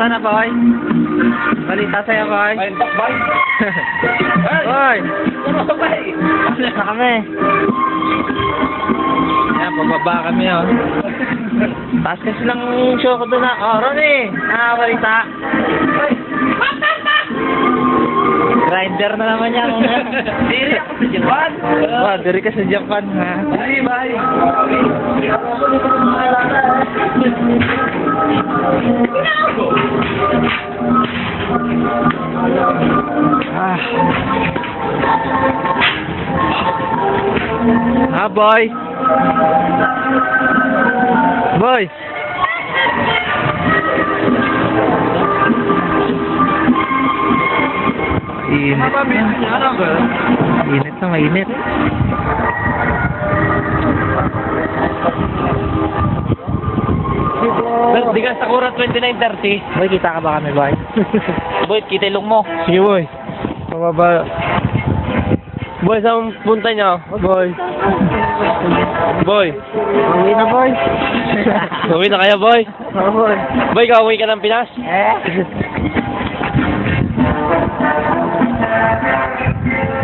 Kamusta na, boy? Balita sa'yo, boy. Boy! Boy! Boy! Na kami. Yan, pababa kami, oh. Taas kasi lang show ko doon na. Oh, Ronnie! Balita. Grinder na naman yan. Diri ako sa Japan! Oh, diri ka sa Japan, ha? Bye, bye! Boy! Boy! Init. Init na, mainit. Di ka sa Kura 2930. Boy, kita ka ba kami, boy? Boy, kita ilong mo. Sige, boy. Pababa. Boy, saan punta niyo? Boy. Boy. Uwi na, boy. Uwi na kaya, boy. Oo, boy. Boy, ka-uwi ka ng Pinas?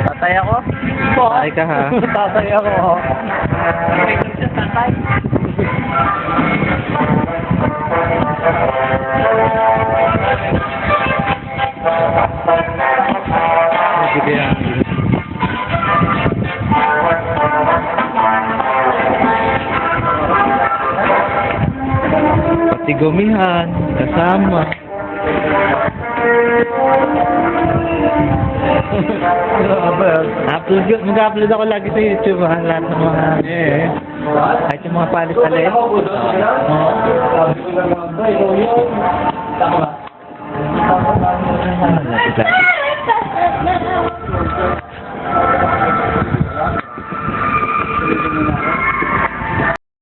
Tatay ako? Tatay ka, ha? Tatay ako. Tatay. Sige yan. Pati gumihan, kasama. Mag-upload ako lagi sa YouTube, ha? Lahat ng mga kahit yung mga palit-palit.